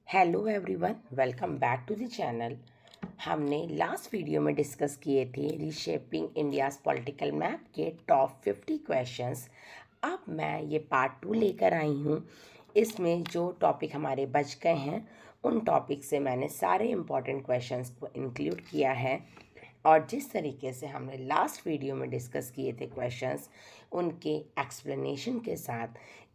Hello everyone, welcome back to the channel. हमने last video में discuss किए थे रीशेपिंग इंडियाज़ पॉलिटिकल मैप के टॉप 50 क्वेश्चंस। अब मैं ये पार्ट 2 लेकर आई हूँ। इसमें जो टॉपिक हमारे बच गए हैं उन टॉपिक से मैंने सारे इम्पॉर्टेंट क्वेश्चंस को इंक्लूड किया है और जिस तरीके से हमने लास्ट वीडियो में डिस्कस किए थे क्वेश्चंस, उनके एक्सप्लेनेशन के साथ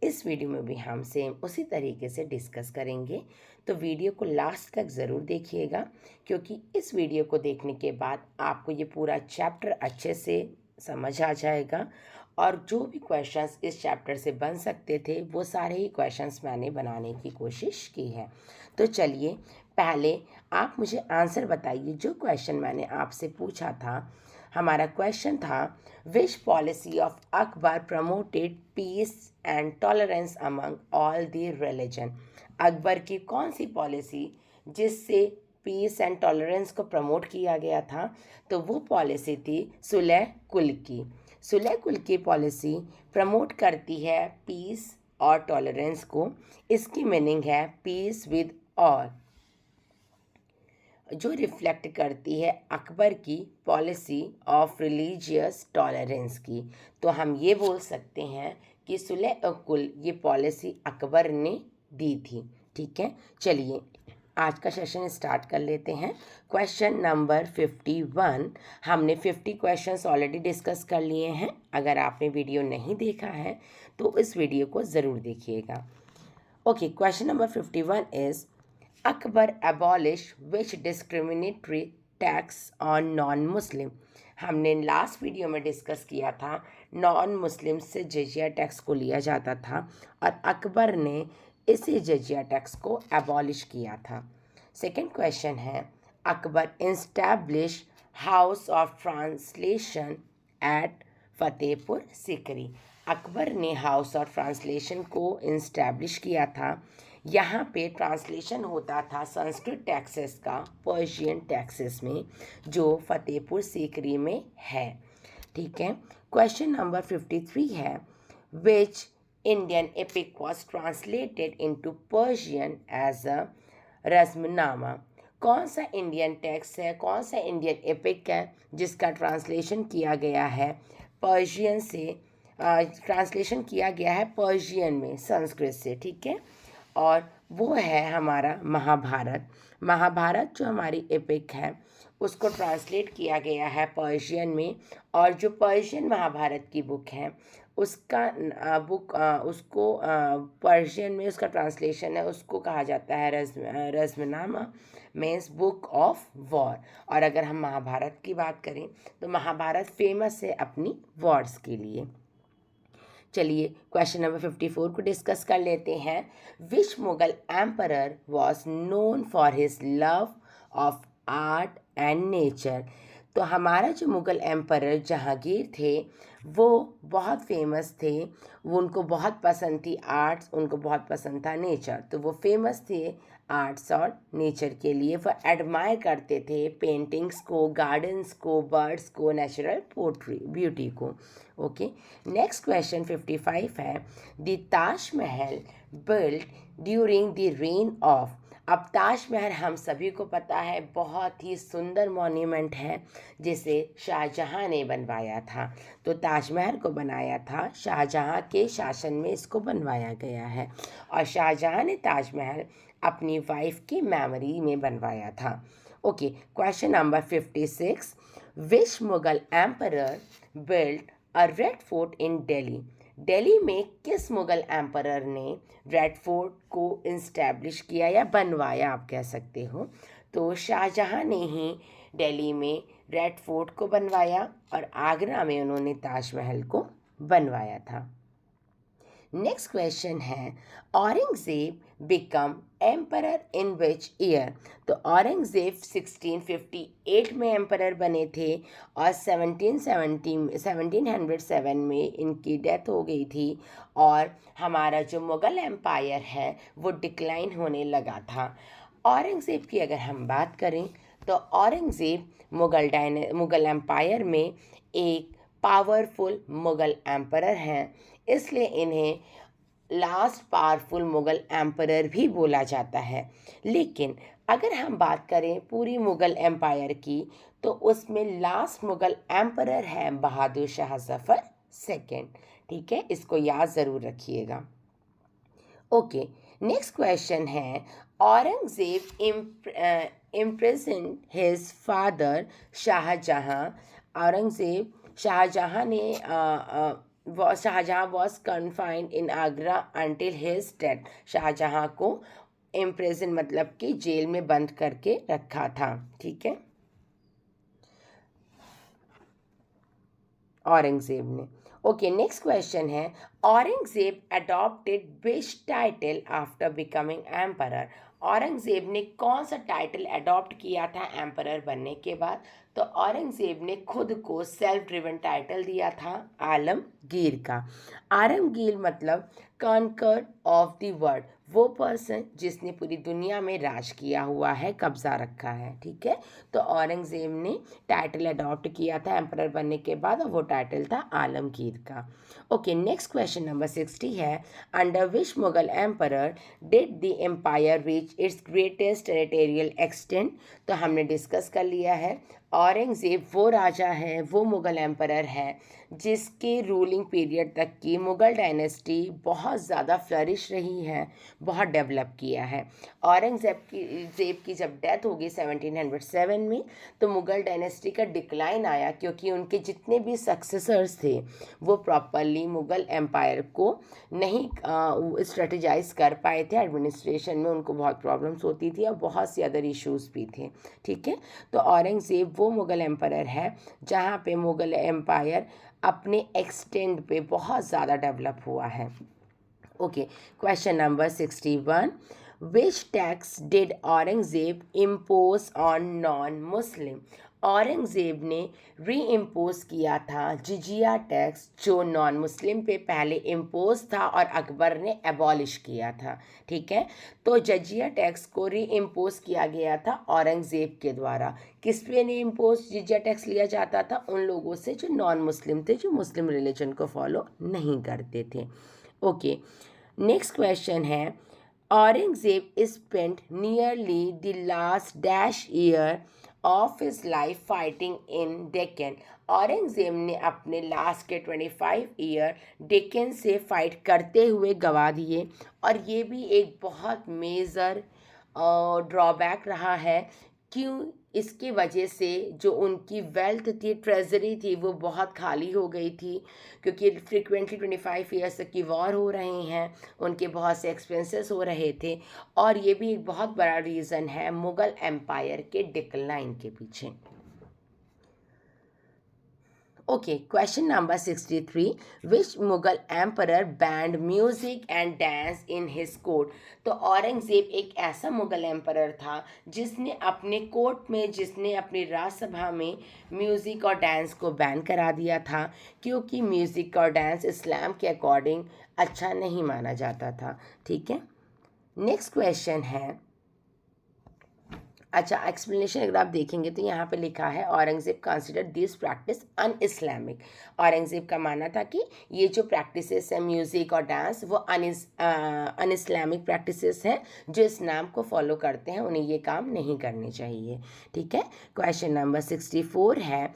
इस वीडियो में भी हम सेम उसी तरीके से डिस्कस करेंगे। तो वीडियो को लास्ट तक ज़रूर देखिएगा, क्योंकि इस वीडियो को देखने के बाद आपको ये पूरा चैप्टर अच्छे से समझ आ जाएगा और जो भी क्वेश्चंस इस चैप्टर से बन सकते थे वो सारे ही क्वेश्चंस मैंने बनाने की कोशिश की है। तो चलिए, पहले आप मुझे आंसर बताइए। जो क्वेश्चन मैंने आपसे पूछा था, हमारा क्वेश्चन था which policy of Akbar promoted peace and tolerance among all the religion. Akbar की कौन सी पॉलिसी जिससे पीस एंड टॉलरेंस को प्रमोट किया गया था? तो वो पॉलिसी थी सुलह कुल की। सुलह कुल की पॉलिसी प्रमोट करती है पीस और टॉलरेंस को। इसकी मीनिंग है पीस विद ऑल, जो रिफ्लेक्ट करती है अकबर की पॉलिसी ऑफ रिलीजियस टॉलरेंस की। तो हम ये बोल सकते हैं कि सुलह कुल ये पॉलिसी अकबर ने दी थी। ठीक है, चलिए आज का सेशन स्टार्ट कर लेते हैं। Question number 51। हमने 50 क्वेश्चंस ऑलरेडी डिस्कस कर लिए हैं। अगर आपने वीडियो नहीं देखा है तो इस वीडियो को ज़रूर देखिएगा। Okay, question number 51 is Akbar abolish which discriminatory tax on non-Muslim। हमने लास्ट वीडियो में डिस्कस किया था नॉन मुस्लिम से जजिया टैक्स को लिया जाता था और अकबर ने इसी जजिया टैक्स को एबॉलिश किया था। सेकंड क्वेश्चन है Akbar establish house of translation at Fatehpur Sikri. Akbar ने हाउस ऑफ ट्रांसलेशन को इंस्टैब्लिश किया था। यहाँ पे ट्रांसलेशन होता था संस्कृत टैक्सेस का पर्शियन टैक्सेस में, जो फतेहपुर सीकरी में है। ठीक है, क्वेश्चन नंबर 53 है which Indian epic was translated into Persian as a Razmnama. कौन सा इंडियन टेक्स्ट है, कौन सा इंडियन एपिक है जिसका ट्रांसलेशन किया गया है पर्शियन से? ट्रांसलेशन किया गया है पर्शियन में संस्कृत से। ठीक है, और वो है हमारा महाभारत। महाभारत जो हमारी एपिक है उसको ट्रांसलेट किया गया है पर्शियन में, और जो पर्शियन महाभारत की बुक है उसका उसको पर्शियन में उसका ट्रांसलेशन है, उसको कहा जाता है Razmnama, means book of war. और अगर हम महाभारत की बात करें तो महाभारत फेमस है अपनी वॉर्स के लिए। चलिए क्वेश्चन नंबर 54 को डिस्कस कर लेते हैं। Which Mughal emperor was known for his love of art and nature. तो हमारा जो मुग़ल एम्परर जहांगीर थे वो बहुत फेमस थे। वो उनको बहुत पसंद थी आर्ट्स, उनको बहुत पसंद था नेचर। तो वो फेमस थे आर्ट्स और नेचर के लिए। वो एडमायर करते थे पेंटिंग्स को, गार्डन्स को, बर्ड्स को, नेचुरल पोट्री ब्यूटी को। ओके, नेक्स्ट क्वेश्चन 55 है the Taj Mahal built during the rain of. अब ताजमहल हम सभी को पता है बहुत ही सुंदर मॉन्यूमेंट है जिसे शाहजहां ने बनवाया था। तो ताजमहल को बनाया था शाहजहां के शासन में, इसको बनवाया गया है। और शाहजहां ने ताजमहल अपनी वाइफ की मेमोरी में बनवाया था। Okay, question number 56 which Mughal emperor built a red fort in Delhi. Delhi में किस मुगल एम्परर ने रेड फोर्ट को इंस्टैब्लिश किया या बनवाया, आप कह सकते हो? तो शाहजहां ने ही दिल्ली में रेड फोर्ट को बनवाया और आगरा में उन्होंने ताजमहल को बनवाया था। नेक्स्ट क्वेश्चन है Aurangzeb become emperor in which year. तो औरंगजेब 1658 में एम्परर बने थे और 1707 में इनकी डेथ हो गई थी। और हमारा जो मुग़ल एम्पायर है वो डिक्लाइन होने लगा था। औरंगज़ेब की अगर हम बात करें तो औरंगज़ेब मुग़ल एम्पायर में एक पावरफुल मुग़ल एम्परर हैं, इसलिए इन्हें लास्ट पावरफुल मुग़ल एम्परर भी बोला जाता है। लेकिन अगर हम बात करें पूरी मुग़ल एम्पायर की, तो उसमें लास्ट मुग़ल एम्परर है बहादुर शाह ज़फ़र सेकेंड। ठीक है, इसको याद ज़रूर रखिएगा। ओके, नेक्स्ट क्वेश्चन है, Aurangzeb imprison his father Shahjahan. Aurangzeb Shahjahan ने Shahjahan was confined in Agra until his death. Shahjahan को इम्प्रिजन मतलब कि जेल में बंद करके रखा था। ठीक है, औरंगज़ेब ने। ओके, नेक्स्ट क्वेश्चन है, Aurangzeb adopted which title after becoming emperor. Aurangzeb ने कौन सा टाइटल अडॉप्ट किया था एम्परर बनने के बाद? तो औरंगज़ेब ने खुद को सेल्फ ड्रिवन टाइटल दिया था आलमगीर का। आलमगीर मतलब कॉन्कर ऑफ द वर्ल्ड, वो पर्सन जिसने पूरी दुनिया में राज किया हुआ है, कब्जा रखा है। ठीक है, तो औरंगज़ेब ने टाइटल अडॉप्ट किया था एम्परर बनने के बाद, और वो टाइटल था आलमगीर का। ओके, नेक्स्ट क्वेश्चन नंबर 60 है, under which Mughal emperor did the empire reach its greatest territorial extent. तो हमने डिस्कस कर लिया है, औरंगज़ेब वो राजा है, वो मुग़ल एम्परर है जिसके रूलिंग पीरियड तक की मुग़ल डायनेस्टी बहुत ज़्यादा फ्लरिश रही है, बहुत डेवलप किया है। औरंगज़ेब की जब डेथ होगी 1707 में, तो मुग़ल डायनेस्टी का डिक्लाइन आया, क्योंकि उनके जितने भी सक्सेसर्स थे वो प्रॉपरली मुग़ल एम्पायर को नहीं स्ट्रेटजाइज कर पाए थे। एडमिनिस्ट्रेशन में उनको बहुत प्रॉब्लम्स होती थी और बहुत सी अदर इश्यूज़ भी थे। ठीक है, तो औरंगज़ेब वो मुग़ल एम्पायर है जहाँ पे मुग़ल एम्पायर अपने एक्सटेंड पे बहुत ज़्यादा डेवलप हुआ है। Okay, question number 61, which tax did Aurangzeb impose on non Muslim. Aurangzeb ने री इम्पोज किया था जिजिया टैक्स, जो नॉन मुस्लिम पे पहले इम्पोज था और अकबर ने एबॉलिश किया था। ठीक है, तो जजिया टैक्स को री इम्पोज किया गया था औरंगज़ेब के द्वारा। किस पे ने इम्पोज जिजिया टैक्स लिया जाता था? उन लोगों से जो नॉन मुस्लिम थे, जो मुस्लिम रिलीजन को फॉलो नहीं करते थे। ओके, नेक्स्ट क्वेश्चन है, Aurangzeb spent nearly the last dash year of his life fighting in Deccan. Aurangzeb ने अपने लास्ट के 25 ईयर डेक्कन से फाइट करते हुए गंवा दिए, और ये भी एक बहुत मेजर ड्रॉबैक रहा है। क्यों? इसकी वजह से जो उनकी वेल्थ थी, ट्रेजरी थी, वो बहुत खाली हो गई थी, क्योंकि फ्रिक्वेंटली 25 ईयर्स तक की वॉर हो रहे हैं, उनके बहुत से एक्सपेंसेस हो रहे थे, और ये भी एक बहुत बड़ा रीज़न है मुग़ल एम्पायर के डिक्लाइन के पीछे। Okay, question number 63, which Mughal emperor band music and dance in his court. तो औरंगज़ेब एक ऐसा मुगल एम्परर था जिसने अपने कोर्ट में, जिसने अपनी राज्यसभा में म्यूज़िक और डांस को बैन करा दिया था, क्योंकि म्यूज़िक और डांस इस्लाम के अकॉर्डिंग अच्छा नहीं माना जाता था। ठीक है, नेक्स्ट क्वेश्चन है, अच्छा, एक्सप्लेनेशन अगर आप देखेंगे तो यहाँ पे लिखा है, Aurangzeb consider this practice un Islamic. Aurangzeb का मानना था कि ये जो प्रैक्टिसेस है म्यूज़िक और डांस, वो अन इस्लामिक प्रैक्टिसेस हैं, जो इस्लाम को फॉलो करते हैं, उन्हें ये काम नहीं करने चाहिए। ठीक है, क्वेश्चन नंबर 64 है,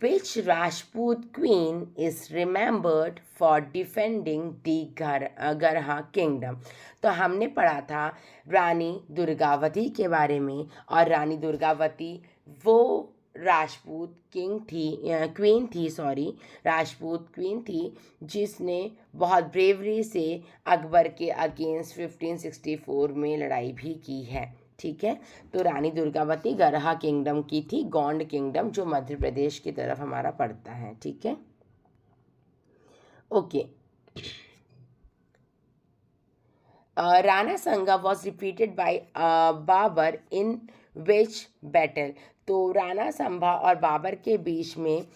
which Rajput queen is remembered for defending the Garha kingdom. तो हमने पढ़ा था रानी दुर्गावती के बारे में, और रानी दुर्गावती वो राजपूत क्वीन थी, राजपूत क्वीन थी, जिसने बहुत ब्रेवरी से अकबर के अगेंस्ट 1564 में लड़ाई भी की है। ठीक है, तो रानी दुर्गावती गरहा किंगडम की थी, गोंड किंगडम, जो मध्य प्रदेश की तरफ हमारा पड़ता है। ठीक है, okay. Rana Sanga was repeated by Babur in which battle. तो राणा संभा और बाबर के बीच में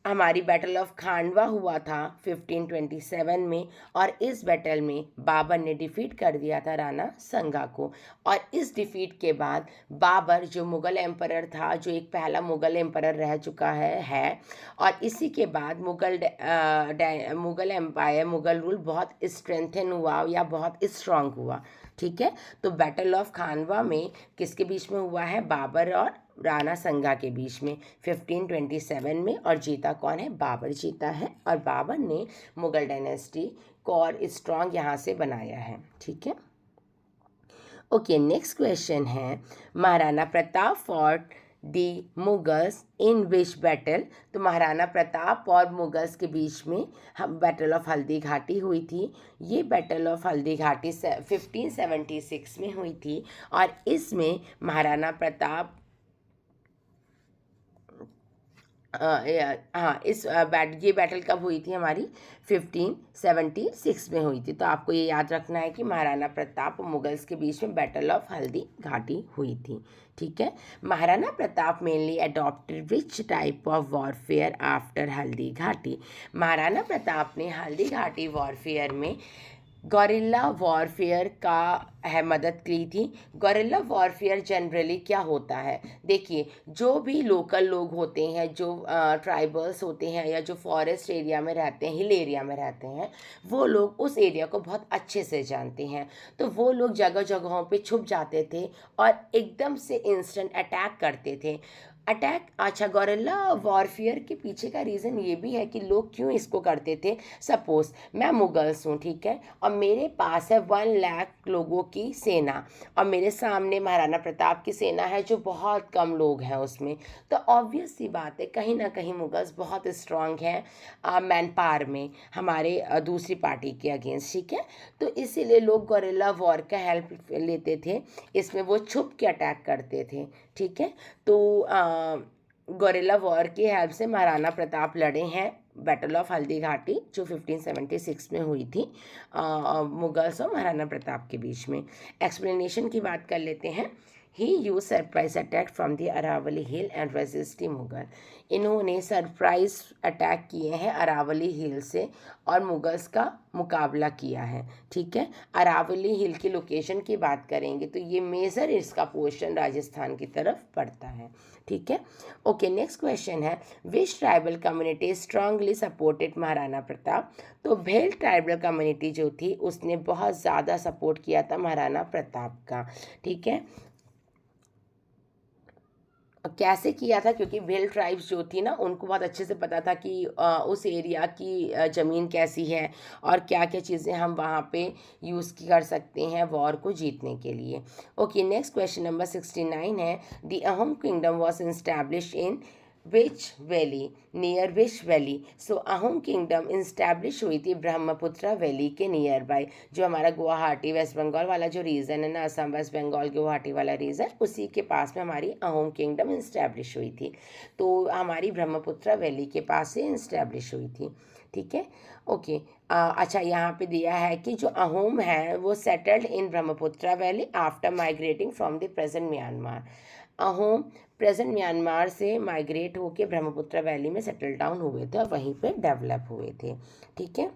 हमारी बैटल ऑफ खांडवा हुआ था 1527 में, और इस बैटल में बाबर ने डिफीट कर दिया था राणा संगा को। और इस डिफीट के बाद बाबर जो मुग़ल एम्परर था, जो एक पहला मुग़ल एम्परर रह चुका है और इसी के बाद मुग़ल एम्पायर, मुग़ल रूल बहुत स्ट्रेंथन हुआ या बहुत स्ट्रांग हुआ। ठीक है, तो बैटल ऑफ खानवा में किसके बीच में हुआ है? बाबर और राणा संगा के बीच में 1527 में। और जीता कौन है? बाबर जीता है। और बाबर ने मुग़ल डायनेस्टी को और स्ट्रांग यहाँ से बनाया है। ठीक है, ओके, नेक्स्ट क्वेश्चन है Maharana Pratap fought the Mughals in which battle. तो महाराणा प्रताप और मुगल्स के बीच में हम बैटल ऑफ हल्दी घाटी हुई थी। ये बैटल ऑफ हल्दी घाटी 1576 में हुई थी। और इसमें महाराणा प्रताप ये बैटल कब हुई थी? हमारी 1576 में हुई थी। तो आपको ये याद रखना है कि महाराणा प्रताप और मुगल्स के बीच में बैटल ऑफ हल्दी घाटी हुई थी। ठीक है, Maharana Pratap mainly adopted which type of warfare after Haldi Ghati. Maharana Pratap ने हल्दी घाटी वॉरफेयर में गॉरिल्ला वॉरफेयर का मदद की थी। गॉरिल्ला वॉरफेयर जनरली क्या होता है? देखिए, जो भी लोकल लोग होते हैं, जो ट्राइबल्स होते हैं या जो फॉरेस्ट एरिया में रहते हैं, हिल एरिया में रहते हैं, वो लोग उस एरिया को बहुत अच्छे से जानते हैं। तो वो लोग जगह जगहों पे छुप जाते थे और एकदम से इंस्टेंट अटैक करते थे। अच्छा, गॉरिल्ला वॉरफेयर के पीछे का रीज़न ये भी है कि लोग क्यों इसको करते थे। सपोज़ मैं मुगल्स हूँ, ठीक है, और मेरे पास है 1 लाख लोगों की सेना और मेरे सामने महाराणा प्रताप की सेना है जो बहुत कम लोग हैं उसमें। तो ऑब्वियस सी बात है, कहीं ना कहीं मुगल्स बहुत स्ट्रांग हैं मैन पावर में हमारे दूसरी पार्टी के अगेंस्ट। ठीक है, तो इसीलिए लोग गॉरिल्ला वॉर का हेल्प लेते थे। इसमें वो छुप के अटैक करते थे। ठीक है, तो गॉरिल्ला वॉर की हेल्प से महाराणा प्रताप लड़े हैं बैटल ऑफ हल्दी घाटी जो 1576 में हुई थी मुगल्स और महाराणा प्रताप के बीच में। एक्सप्लेनेशन की बात कर लेते हैं। He use surprise attack from the Aravalli hill and resist the Mughal. इन्होंने सरप्राइज अटैक किए हैं अरावली हिल से और मुगल्स का मुकाबला किया है। ठीक है, अरावली हिल की लोकेशन की बात करेंगे तो ये मेजर इसका पोर्शन राजस्थान की तरफ पड़ता है। ठीक है, ओके, नेक्स्ट क्वेश्चन है which tribal community strongly supported Maharana Pratap. तो भेल ट्राइबल कम्युनिटी जो थी उसने बहुत ज़्यादा सपोर्ट किया था महाराणा प्रताप का। ठीक है, कैसे किया था? क्योंकि भेल ट्राइब्स जो थी ना, उनको बहुत अच्छे से पता था कि उस एरिया की ज़मीन कैसी है और क्या क्या चीज़ें हम वहाँ पे यूज़ कर सकते हैं वॉर को जीतने के लिए। ओके, नेक्स्ट क्वेश्चन नंबर 69 है the Ahom kingdom was establish in which valley, near which valley. So Ahom kingdom establish हुई थी ब्रह्मपुत्र वैली के नियर बाय, जो हमारा गुवाहाटी वेस्ट बंगाल वाला जो रीजन है ना, असम वेस्ट बंगाल गुवाहाटी वाला रीजन, उसी के पास में हमारी अहोम किंगडम इस्टेब्लिश हुई थी। तो हमारी ब्रह्मपुत्र वैली के पास से इस्टेब्लिश हुई थी। ठीक है, ओके, अच्छा, यहाँ पे दिया है कि जो अहोम है वो settled in Brahmaputra valley after migrating from the present Myanmar. Ahom present Myanmar से माइग्रेट होकर ब्रह्मपुत्र वैली में सेटल डाउन हुए थे और वहीं पे डेवलप हुए थे। ठीक है,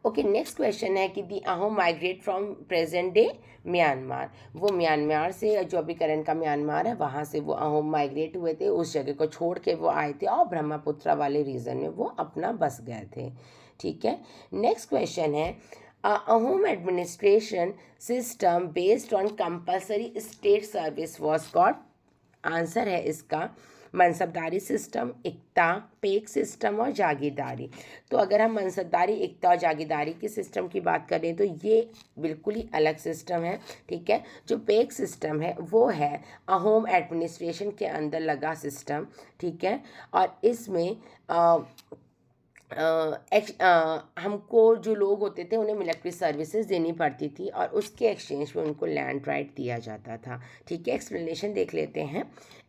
ओके, नेक्स्ट क्वेश्चन है कि the Ahom migrate from present day Myanmar. वो म्यांमार से, जो अभी करंट का म्यांमार है, वहाँ से वो अहोम माइग्रेट हुए थे, उस जगह को छोड़ के वो आए थे और ब्रह्मपुत्र वाले रीजन में वो अपना बस गए थे। ठीक है, नेक्स्ट क्वेश्चन है Ahom administration system based on compulsory state service was called. Answer है इसका मनसबदारी सिस्टम, इक्ता, पेक सिस्टम और जागीरदारी। तो अगर हम मनसबदारी, इक्ता और जागीरदारी के सिस्टम की बात करें तो ये बिल्कुल ही अलग सिस्टम है। ठीक है, जो पेक सिस्टम है वो है अहोम एडमिनिस्ट्रेशन के अंदर लगा सिस्टम। ठीक है, और इसमें हमको जो लोग होते थे उन्हें मिलिट्री सर्विसेज देनी पड़ती थी और उसके एक्सचेंज में उनको लैंड राइट दिया जाता था। ठीक है, एक्सप्लेनेशन देख लेते हैं।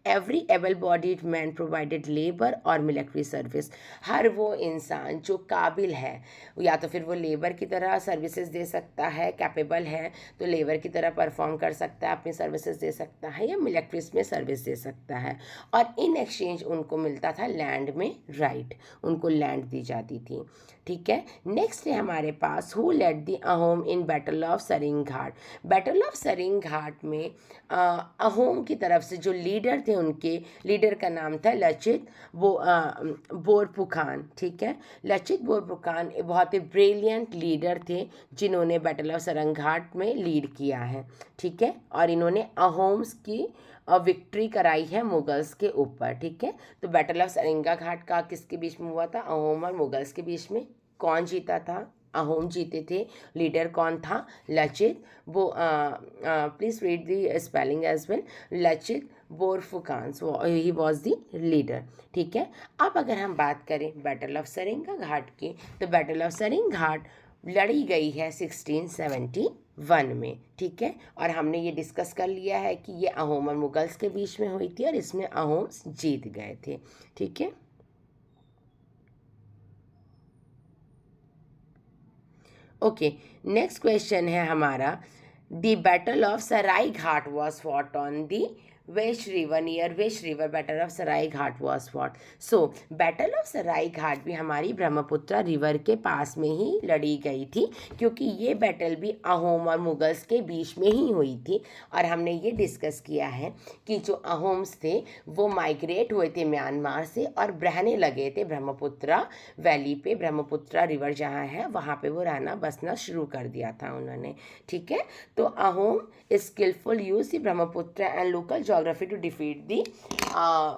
Every able bodied man provided labour और मिलिट्री सर्विस। हर वो इंसान जो काबिल है, या तो फिर वो लेबर की तरह सर्विसेज दे सकता है, कैपेबल है तो लेबर की तरह परफॉर्म कर सकता है, अपनी सर्विसेज दे सकता है, या मिलिट्रीज में सर्विस दे सकता है। और इन एक्सचेंज उनको मिलता था लैंड में राइट, उनको लैंड दी जाती थी। ठीक है, नेक्स्ट है हमारे पास who led the Ahom in battle of Saraighat. Battle of Saraighat में अहोम की तरफ से जो लीडर थे, उनके लीडर का नाम था लचित बोरफुकान। ठीक है, लचित बोरफुकान बहुत ही ब्रिलियंट लीडर थे जिन्होंने बैटल ऑफ सरंग घाट में लीड किया है। ठीक है, और इन्होंने अहोम्स की विक्ट्री कराई है मुगल्स के ऊपर। ठीक है, तो बैटल ऑफ सरिंगा घाट का किसके बीच में हुआ था? अहोम और मुगल्स के बीच में। कौन जीता था? अहोम जीते थे। लीडर कौन था? Lachit please read the spelling as well. Lachit Borphukan, he was the leader. ठीक है, अब अगर हम बात करें बैटल ऑफ सरिंगा घाट की, तो बैटल ऑफ सरिंग घाट लड़ी गई है 1671 में। ठीक है, और हमने ये डिस्कस कर लिया है कि ये अहोम और मुगल्स के बीच में हुई थी और इसमें अहोम्स जीत गए थे। ठीक है, ओके, नेक्स्ट क्वेश्चन है हमारा, the battle of Saraighat was fought on the west river, near west river battle of Saraighat was fought. So battle of Saraighat भी हमारी ब्रह्मपुत्र रिवर के पास में ही लड़ी गई थी, क्योंकि ये बैटल भी अहोम और मुगल्स के बीच में ही हुई थी। और हमने ये डिस्कस किया है कि जो अहोम्स थे वो माइग्रेट हुए थे म्यांमार से और रहने लगे थे ब्रह्मपुत्र वैली पे, ब्रह्मपुत्र रिवर जहाँ है वहाँ पे वो रहना बसना शुरू कर दिया था उन्होंने। ठीक है, तो Ahom skilful use the Brahmaputra and local geography to defeat the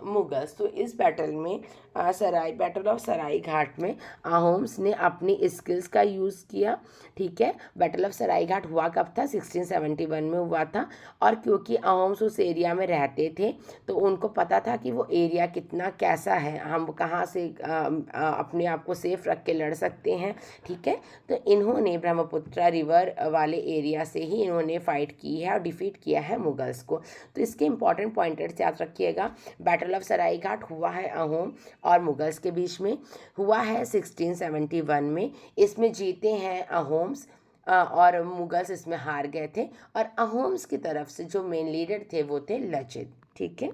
Mughals. तो इस बैटल में बैटल ऑफ सराय घाट में अहोम्स ने अपनी स्किल्स का यूज़ किया। ठीक है, बैटल ऑफ सराय घाट हुआ कब था? 1671 में हुआ था। और क्योंकि अहोम्स उस एरिया में रहते थे तो उनको पता था कि वो एरिया कितना कैसा है, हम कहाँ से अपने आप को सेफ रख के लड़ सकते हैं। ठीक है, तो इन्होंने ब्रह्मपुत्र रिवर वाले एरिया से ही इन्होंने फाइट की है और डिफीट किया है मुगल्स को। तो इसके इंपॉर्टेंट पॉइंटर्स याद रखिएगा। बैटल ऑफ सराय घाट हुआ है अहोम और मुगल्स के बीच में, हुआ है 1671 में। इसमें जीते हैं अहोम्स और मुगल्स इसमें हार गए थे। और अहोम्स की तरफ से जो मेन लीडर थे वो थे लचित। ठीक है,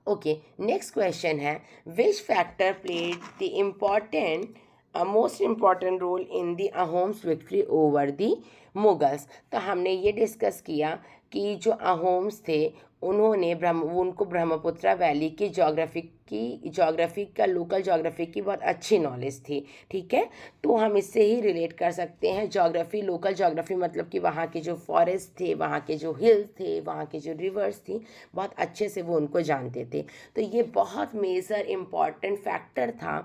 ओके, नेक्स्ट क्वेश्चन है, which factor played the important most important role in the Ahoms victory over the Mughals. तो हमने ये डिस्कस किया कि जो अहोम्स थे उनको ब्रह्मपुत्र वैली की ज्योग्राफी का लोकल ज्योग्राफी की बहुत अच्छी नॉलेज थी। ठीक है, तो हम इससे ही रिलेट कर सकते हैं। ज्योग्राफी, लोकल ज्योग्राफी मतलब कि वहाँ के जो फॉरेस्ट थे, वहाँ के जो हिल्स थे, वहाँ के जो रिवर्स थी, बहुत अच्छे से वो उनको जानते थे। तो ये बहुत मेजर इम्पॉर्टेंट फैक्टर था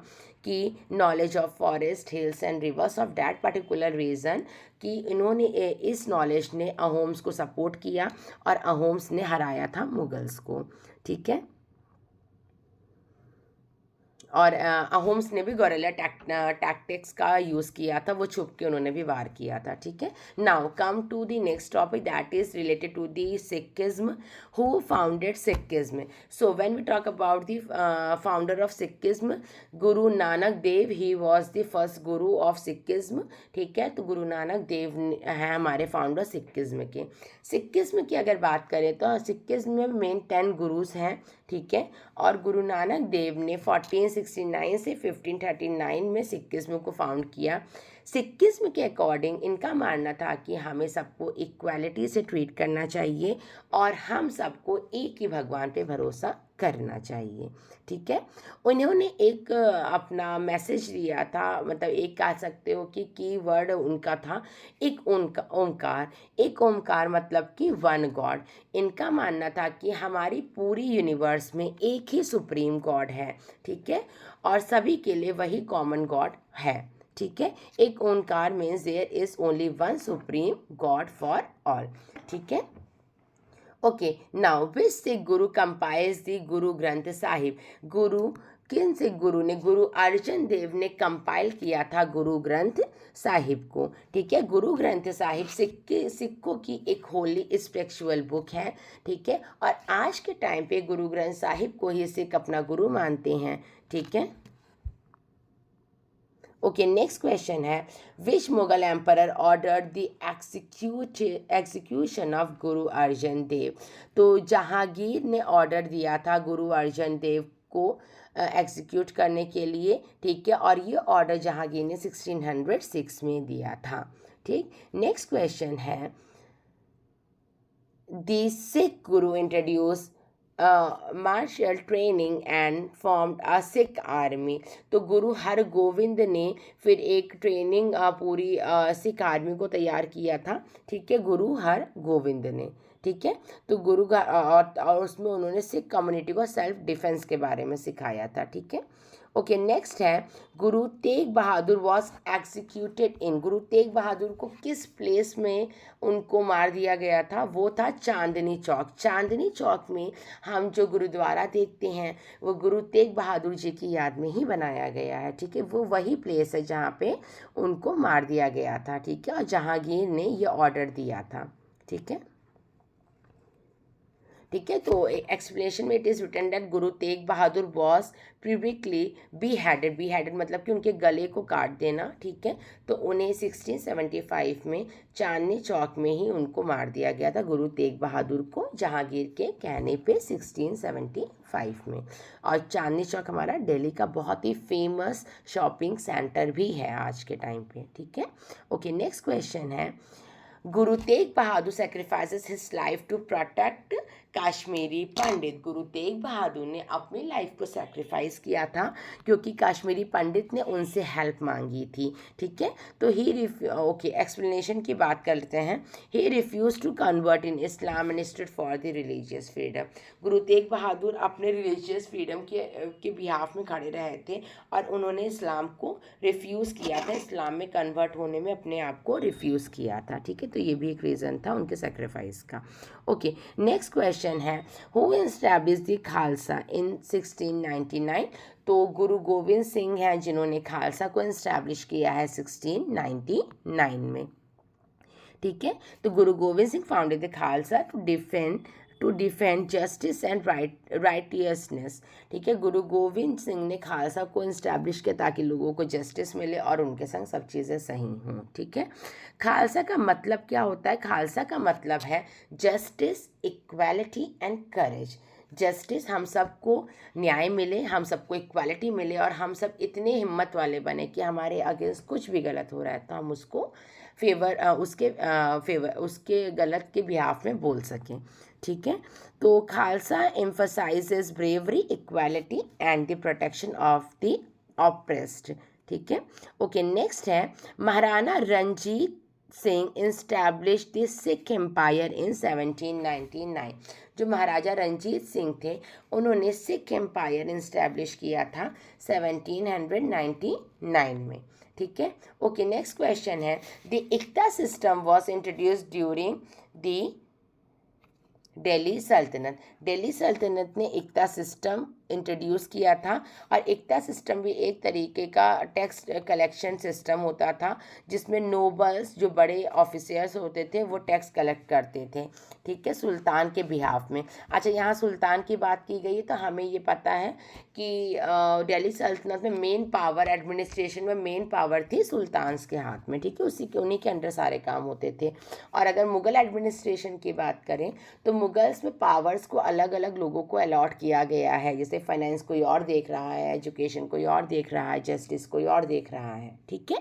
कि knowledge of forest, hills and rivers of that particular region, कि इन्होंने इस नॉलेज ने अहोम्स को सपोर्ट किया और अहोम्स ने हराया था मुगल्स को। ठीक है, और अहोम्स ने भी गोरिल्ला टैक्टिक्स का यूज़ किया था, वो छुप के उन्होंने भी वार किया था। ठीक है, now come to the next topic that is related to the Sikhism. Who founded Sikhism? So when we talk about the founder of Sikhism, Guru Nanak Dev, he was the first guru of Sikhism. ठीक है, तो गुरु नानक देव हैं हमारे फाउंडर सिखिज्म के। Sikhism की अगर बात करें तो सिखिज्म में मेन 10 गुरुज हैं। ठीक है, और गुरु नानक देव ने 1469 से 1539 में सिखिज्म को फाउंड किया। सिखिज्म के अकॉर्डिंग इनका मानना था कि हमें सबको इक्वालिटी से ट्रीट करना चाहिए और हम सबको एक ही भगवान पे भरोसा करना चाहिए। ठीक है, उन्होंने एक अपना मैसेज दिया था, मतलब एक कह सकते हो कि कीवर्ड उनका था एक ओंकार। एक ओंकार मतलब कि वन गॉड। इनका मानना था कि हमारी पूरी यूनिवर्स में एक ही सुप्रीम गॉड है। ठीक है, और सभी के लिए वही कॉमन गॉड है। ठीक है, Ek Onkar means there is only one supreme god for all. ठीक है, okay, now which Sikh Guru compiles the Guru Granth Sahib? गुरु किन से गुरु ने, गुरु अर्जन देव ने कंपाइल किया था गुरु ग्रंथ साहिब को। ठीक है, गुरु ग्रंथ साहिब सिखों की एक होली स्पिरिचुअल बुक है। ठीक है, और आज के टाइम पे गुरु ग्रंथ साहिब को ही सिख अपना गुरु मानते हैं। ठीक है, ओके, नेक्स्ट क्वेश्चन है, which Mughal emperor ordered the execution of Guru Arjan देव। तो जहांगीर ने ऑर्डर दिया था गुरु अर्जन देव को एग्जीक्यूट करने के लिए। ठीक है, और ये ऑर्डर जहांगीर ने 1606 में दिया था। ठीक, नेक्स्ट क्वेश्चन है, the Sikh guru introduce martial training and formed a Sikh army. तो गुरु हरगोविंद ने फिर एक ट्रेनिंग पूरी सिख आर्मी को तैयार किया था। ठीक है, गुरु हरगोविंद ने। ठीक है, तो गुरु का और उसमें उन्होंने सिख कम्युनिटी को सेल्फ डिफेंस के बारे में सिखाया था। ठीक है, ओके, नेक्स्ट है, गुरु तेग बहादुर वॉज एग्जीक्यूटेड इन। गुरु तेग बहादुर को किस प्लेस में उनको मार दिया गया था, वो था चांदनी चौक। चांदनी चौक में हम जो गुरुद्वारा देखते हैं वो गुरु तेग बहादुर जी की याद में ही बनाया गया है। ठीक है, वो वही प्लेस है जहाँ पे उनको मार दिया गया था। ठीक है, और जहांगीर ने ये ऑर्डर दिया था। ठीक है, ठीक है, तो एक्सप्लेनेशन में it is written that Guru Tegh Bahadur was प्रीविकली be headed मतलब कि उनके गले को काट देना। ठीक है, तो उन्हें 1675 में चांदनी चौक में ही उनको मार दिया गया था, गुरु तेग बहादुर को, जहांगीर के कहने पे 1675 में। और चांदनी चौक हमारा दिल्ली का बहुत ही फेमस शॉपिंग सेंटर भी है आज के टाइम पे। ठीक है, ओके, नेक्स्ट क्वेश्चन है, Guru Tegh Bahadur sacrifices his life to protect Kashmiri Pandit. Guru Tegh बहादुर ने अपनी लाइफ को सेक्रीफाइस किया था क्योंकि काश्मीरी पंडित ने उनसे हेल्प मांगी थी। ठीक है, तो ओके, एक्सप्लेनेशन की बात करते हैं। He refuse to convert in Islam and stood for the religious freedom. Guru Tegh बहादुर अपने रिलीजियस फ्रीडम के बिहाफ में खड़े रहे थे और उन्होंने इस्लाम को रिफ्यूज़ किया था, इस्लाम में कन्वर्ट होने में अपने आप को रिफ्यूज़ किया था। ठीक है, तो ये भी एक रीज़न था उनके सेक्रीफाइस का। ओके, नेक्स्ट क्वेश्चन है, हु एस्टैब्लिश्ड द खालसा इन 1699। तो गुरु गोविंद सिंह हैं जिन्होंने खालसा को एस्टैब्लिश किया है 1699 में। ठीक है, तो Guru Gobind Singh founded the Khalsa to defend justice and righteousness. ठीक है, गुरु गोविंद सिंह ने खालसा को इस्टेब्लिश किया ताकि लोगों को जस्टिस मिले और उनके संग सब चीज़ें सही हों। ठीक है, खालसा का मतलब क्या होता है? खालसा का मतलब है justice, equality and courage. Justice, हम सबको न्याय मिले, हम सबको इक्वालिटी मिले और हम सब इतने हिम्मत वाले बने कि हमारे अगेंस्ट कुछ भी गलत हो रहा है तो हम उसको उसके गलत के बिहाफ में बोल सकें। ठीक है, तो Khalsa emphasises bravery, equality and the protection of the oppressed. ठीक है, ओके, नेक्स्ट है, Maharana Ranjit Singh establish the Sikh empire in 1799। जो महाराजा रंजीत सिंह थे उन्होंने सिख एम्पायर इस्टेब्लिश किया था 1799 में। ठीक है, ओके, नेक्स्ट क्वेश्चन है, the iqta system was introduced during the Delhi Sultanate. Delhi सल्तनत ने इक्ता सिस्टम इंट्रोड्यूस किया था और इक्ता सिस्टम भी एक तरीके का टैक्स कलेक्शन सिस्टम होता था जिसमें नोबल्स, जो बड़े ऑफिसर्स होते थे, वो टैक्स कलेक्ट करते थे। ठीक है, सुल्तान के बिहाफ में। अच्छा, यहाँ सुल्तान की बात की गई तो हमें ये पता है कि दिल्ली सल्तनत में मेन पावर, एडमिनिस्ट्रेशन में मेन पावर थी सुल्तान्स के हाथ में। ठीक है, उन्हीं के अंडर सारे काम होते थे। और अगर मुग़ल एडमिनिस्ट्रेशन की बात करें तो मुगल्स में पावर्स को अलग अलग लोगों को अलॉट किया गया है, जैसे फाइनेंस कोई और देख रहा है, एजुकेशन कोई और देख रहा है, जस्टिस कोई और देख रहा है। ठीक है,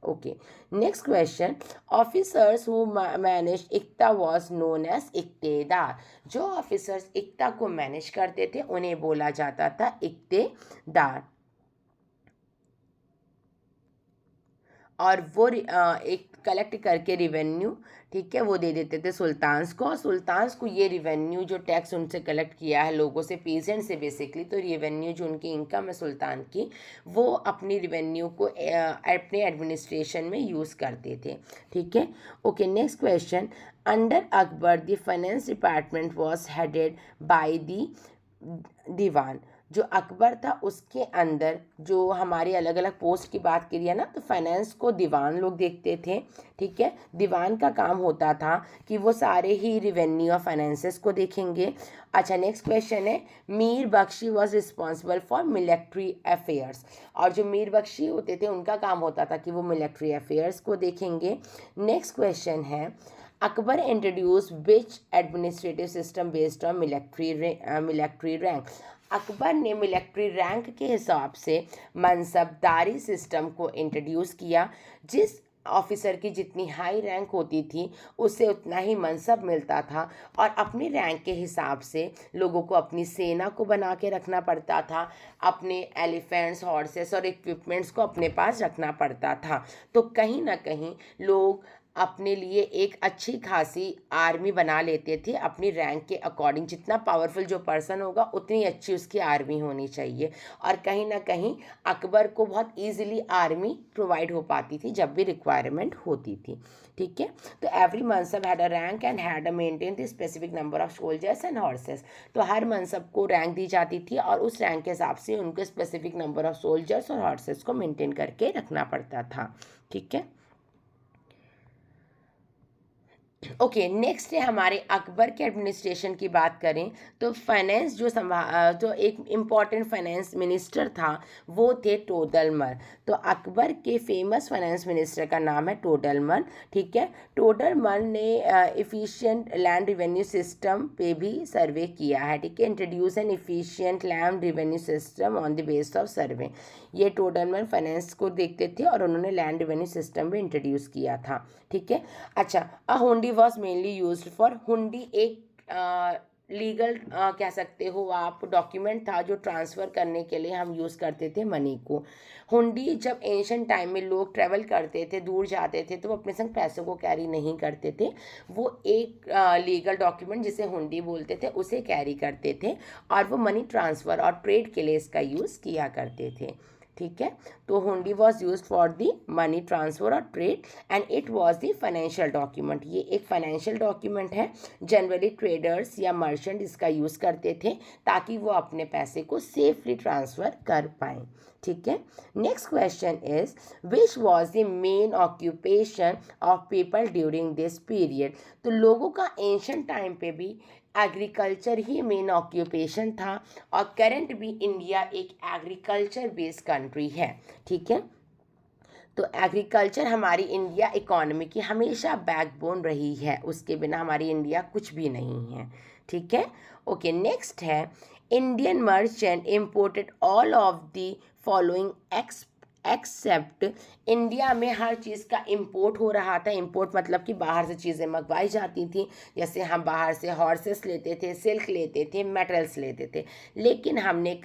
okay, next question, officers who manage iqta was known as iqtedar. जो ऑफिसर्स इक्ता को मैनेज करते थे उन्हें बोला जाता था इक्तेदार। और वो एक कलेक्ट करके रिवेन्यू, ठीक है, वो दे देते थे सुल्तान्स को। और सुल्तान्स को ये रिवेन्यू, जो टैक्स उनसे कलेक्ट किया है लोगों से, पीजेंट से बेसिकली, तो रिवेन्यू जो उनकी इनकम है सुल्तान की, वो अपनी रिवेन्यू को अपने एडमिनिस्ट्रेशन में यूज़ करते थे। ठीक है, okay, next question, under Akbar the finance department was headed by the diwan. जो अकबर था उसके अंदर जो हमारे अलग अलग पोस्ट की बात करिए ना, तो फाइनेंस को दीवान लोग देखते थे। ठीक है, दीवान का काम होता था कि वो सारे ही रिवेन्यू और फाइनेंसेस को देखेंगे। अच्छा, नेक्स्ट क्वेश्चन है, Mir Bakhshi was responsible for military affairs. और जो मीर बख्शी होते थे उनका काम होता था कि वो मिलिट्री अफेयर्स को देखेंगे। नेक्स्ट क्वेश्चन है, Akbar introduce which administrative system based on military rank. Akbar ने मिलिट्री रैंक के हिसाब से मनसबदारी सिस्टम को इंट्रोड्यूस किया। जिस ऑफिसर की जितनी हाई रैंक होती थी उससे उतना ही मनसब मिलता था, और अपनी रैंक के हिसाब से लोगों को अपनी सेना को बना के रखना पड़ता था, अपने एलिफेंट्स, हॉर्सेस और इक्विपमेंट्स को अपने पास रखना पड़ता था। तो कहीं ना कहीं लोग अपने लिए एक अच्छी खासी आर्मी बना लेते थे अपनी रैंक के अकॉर्डिंग। जितना पावरफुल जो पर्सन होगा उतनी अच्छी उसकी आर्मी होनी चाहिए, और कहीं ना कहीं अकबर को बहुत ईजिली आर्मी प्रोवाइड हो पाती थी जब भी रिक्वायरमेंट होती थी। ठीक है, तो every mansab had a rank and had a maintain the specific number of soldiers and horses. तो हर मनसब को रैंक दी जाती थी और उस रैंक के हिसाब से उनको स्पेसिफिक नंबर ऑफ सोल्जर्स और हॉर्सेस को मेंटेन करके रखना पड़ता था। ठीक है, ओके, नेक्स्ट है हमारे अकबर के एडमिनिस्ट्रेशन की बात करें तो फाइनेंस जो एक इम्पॉर्टेंट फाइनेंस मिनिस्टर था वो थे टोडरमल। तो अकबर के फेमस फाइनेंस मिनिस्टर का नाम है टोडरमल। ठीक है, टोडरमल ने इफ़िशिएंट लैंड रिवेन्यू सिस्टम पे भी सर्वे किया है। ठीक है, introduce an efficient land revenue system on the base of survey. ये टोडरमल फाइनेंस को देखते थे और उन्होंने लैंड रिवेन्यू सिस्टम भी इंट्रोड्यूस किया था। ठीक है, अच्छा, हुंडी वॉज मेनली यूज्ड फॉर, हुंडी एक लीगल कह सकते हो आप डॉक्यूमेंट था जो ट्रांसफ़र करने के लिए हम यूज़ करते थे मनी को। हुंडी जब एंशिएंट टाइम में लोग ट्रेवल करते थे, दूर जाते थे, तो वो अपने संग पैसों को कैरी नहीं करते थे। वो एक लीगल डॉक्यूमेंट जिसे हुंडी बोलते थे उसे कैरी करते थे, और वो मनी ट्रांसफ़र और ट्रेड के लिए इसका यूज़ किया करते थे। ठीक है, तो hundi was use for the money transfer और trade and it was the financial document. ये एक फाइनेंशियल डॉक्यूमेंट है। जनरली ट्रेडर्स या मर्चेंट इसका यूज़ करते थे ताकि वो अपने पैसे को सेफली ट्रांसफ़र कर पाएँ। ठीक है, next question is which was the main occupation of people during this period. तो लोगों का एंशिएंट टाइम पे भी एग्रीकल्चर ही मेन ऑक्यूपेशन था, और करंट भी इंडिया एक एग्रीकल्चर बेस्ड कंट्री है। ठीक है, तो एग्रीकल्चर हमारी इंडिया इकोनॉमी की हमेशा बैकबोन रही है, उसके बिना हमारी इंडिया कुछ भी नहीं है। ठीक है, ओके, नेक्स्ट है Indian merchant imported all of the following except. India में हर चीज़ का इंपोर्ट हो रहा था। इंपोर्ट मतलब कि बाहर से चीज़ें मंगवाई जाती थी, जैसे हम बाहर से हॉर्सेस लेते थे, सिल्क लेते थे, मेटल्स लेते थे। लेकिन हमने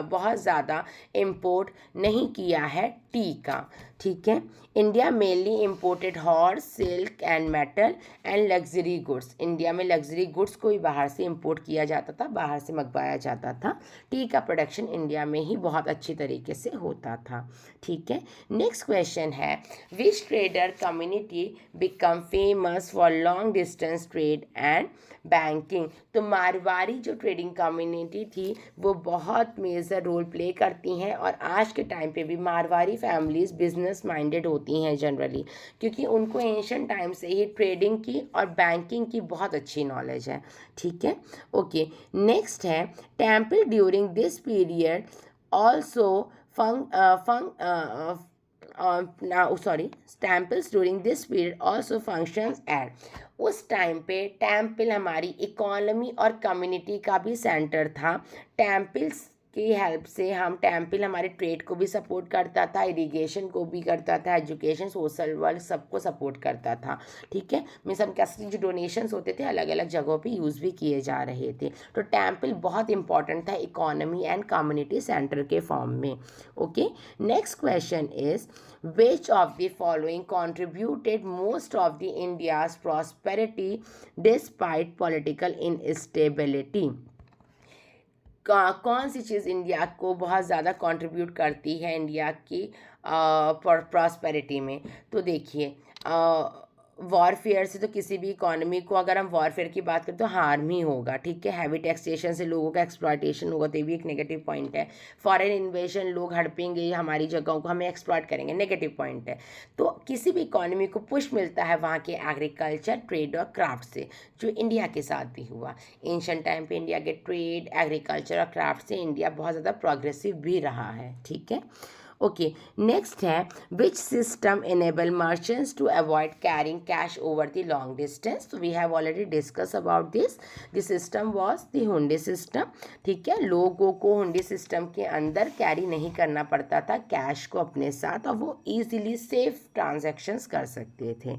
बहुत ज़्यादा इंपोर्ट नहीं किया है टी का। ठीक है, India mainly imported horse, silk and metal and luxury goods. India में लग्जरी गुड्स को भी बाहर से इंपोर्ट किया जाता था, बाहर से मंगवाया जाता था। टी का प्रोडक्शन इंडिया में ही बहुत अच्छी तरीके से होता था। ठीक है, नेक्स्ट क्वेश्चन है which trader community become famous for long distance trade and banking. तो मारवाड़ी जो ट्रेडिंग कम्युनिटी थी वो बहुत मेजर रोल प्ले करती हैं, और आज के टाइम पे भी मारवाड़ी फैमिलीज बिजनेस माइंडेड होती हैं जनरली, क्योंकि उनको एंशिएंट टाइम से ही ट्रेडिंग की और बैंकिंग की बहुत अच्छी नॉलेज है। ठीक है, ओके, नेक्स्ट है temple during this period also temples during this period also functions as। उस टाइम पे टेम्पल हमारी इकोनॉमी और कम्युनिटी का भी सेंटर था। टेम्पल्स की हेल्प से टेम्पल हमारे ट्रेड को भी सपोर्ट करता था, इरिगेशन को भी करता था, एजुकेशन, सोशल वर्क सबको सपोर्ट करता था। ठीक है, मीन्स हम कैसे जो डोनेशंस होते थे अलग अलग जगहों पे यूज़ भी किए जा रहे थे। तो टेम्पल बहुत इंपॉर्टेंट था इकोनॉमी एंड कम्युनिटी सेंटर के फॉर्म में। Okay, next question is which of the following contributed most of the India's prosperity despite political instability। कौन सी चीज़ इंडिया को बहुत ज़्यादा कंट्रीब्यूट करती है इंडिया की प्रॉस्पेरिटी में। तो देखिए वॉरफेयर से तो किसी भी इकोनॉमी को अगर हम वॉरफेयर की बात करें तो हार्म ही होगा, ठीक है। हैवी टैक्सेशन से लोगों का एक्सप्लॉयटेशन होगा, तो ये भी एक नेगेटिव पॉइंट है। फॉरेन इन्वेजन, लोग हड़पेंगे हमारी जगहों को, हमें एक्सप्लॉयट करेंगे, नेगेटिव पॉइंट है। तो किसी भी इकोनॉमी को पुश मिलता है वहाँ के एग्रीकल्चर, ट्रेड और क्राफ्ट से, जो इंडिया के साथ भी हुआ। एंशिएंट टाइम पे इंडिया के ट्रेड, एग्रीकल्चर और क्राफ्ट से इंडिया बहुत ज़्यादा प्रोग्रेसिव भी रहा है, ठीक है। ओके, नेक्स्ट है which system enable merchants to avoid carrying cash over the long distance. तो we have already discuss about this. The system was the hundi system, ठीक है। लोगों को हुंडी सिस्टम के अंदर कैरी नहीं करना पड़ता था कैश को अपने साथ, और वो इजीली सेफ ट्रांजैक्शंस कर सकते थे।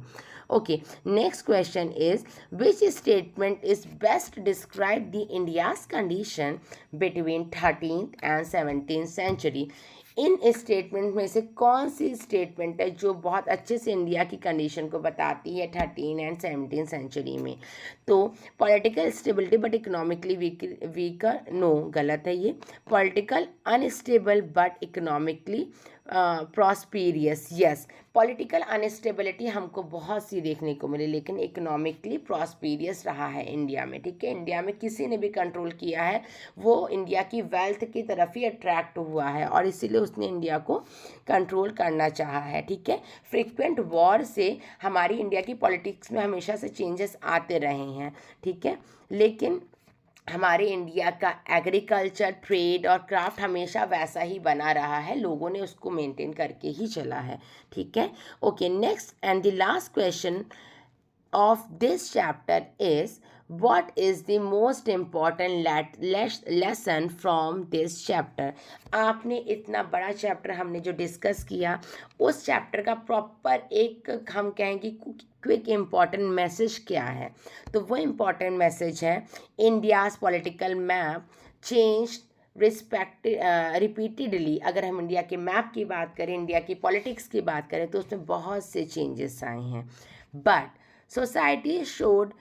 Okay, next question is which statement is best describe the India's condition between 13th and 17th century. इन स्टेटमेंट में से कौन सी स्टेटमेंट है जो बहुत अच्छे से इंडिया की कंडीशन को बताती है 13 एंड 17 सेंचुरी में। तो political stability but economically weaker, no, गलत है ये। Political unstable but economically prosperous, yes. Political instability हमको बहुत सी देखने को मिली, लेकिन इकोनॉमिकली प्रॉस्पेरियस रहा है इंडिया में, ठीक है। इंडिया में किसी ने भी कंट्रोल किया है वो इंडिया की वेल्थ की तरफ ही अट्रैक्ट हुआ है, और इसीलिए उसने इंडिया को कंट्रोल करना चाहा है, ठीक है। फ्रीक्वेंट वॉर से हमारी इंडिया की पॉलिटिक्स में हमेशा से चेंजेस आते रहे हैं, ठीक है, लेकिन हमारे इंडिया का एग्रीकल्चर, ट्रेड और क्राफ्ट हमेशा वैसा ही बना रहा है, लोगों ने उसको मेंटेन करके ही चला है, ठीक है। Okay, next and the last question of this chapter is what is the most important lesson from this chapter। आपने इतना बड़ा चैप्टर हमने जो डिस्कस किया, उस चैप्टर का प्रॉपर एक हम कहेंगे क्विक इम्पॉर्टेंट मैसेज क्या है। तो वो इम्पॉर्टेंट मैसेज है India's political map change repeatedly. अगर हम इंडिया के मैप की बात करें, इंडिया की पॉलिटिक्स की बात करें, तो उसमें बहुत से चेंजेस आए हैं। But society showed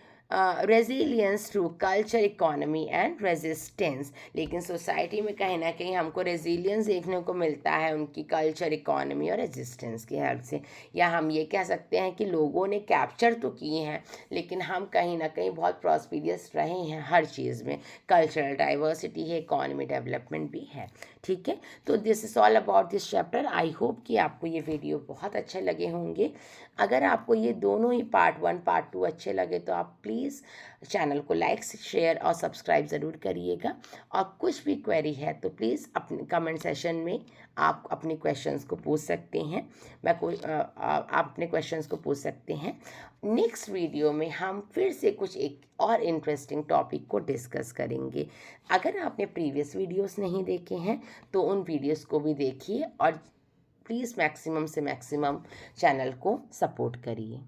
resilience through culture, economy and resistance। लेकिन सोसाइटी में कहीं ना कहीं हमको रेजिलियंस देखने को मिलता है उनकी कल्चर, इकोनॉमी और रेजिस्टेंस की हेल्प से। या हम ये कह सकते हैं कि लोगों ने कैप्चर तो किए हैं, लेकिन हम कहीं ना कहीं बहुत प्रॉस्पेरियस रहे हैं हर चीज़ में। कल्चरल डाइवर्सिटी है, इकोनॉमी डेवलपमेंट भी है, ठीक है। तो this is all about this chapter. I hope कि आपको ये वीडियो बहुत अच्छे लगे होंगे। अगर आपको ये दोनों ही पार्ट 1 पार्ट 2 अच्छे लगे तो आप प्लीज़ चैनल को लाइक, शेयर और सब्सक्राइब ज़रूर करिएगा। और कुछ भी क्वेरी है तो प्लीज़ अपने कमेंट सेशन में आप अपने क्वेश्चंस को पूछ सकते हैं। आप अपने क्वेश्चंस को पूछ सकते हैं। नेक्स्ट वीडियो में हम फिर से कुछ एक और इंटरेस्टिंग टॉपिक को डिस्कस करेंगे। अगर आपने प्रीवियस वीडियोस नहीं देखे हैं तो उन वीडियोस को भी देखिए, और प्लीज़ मैक्सिमम से मैक्सिमम चैनल को सपोर्ट करिए।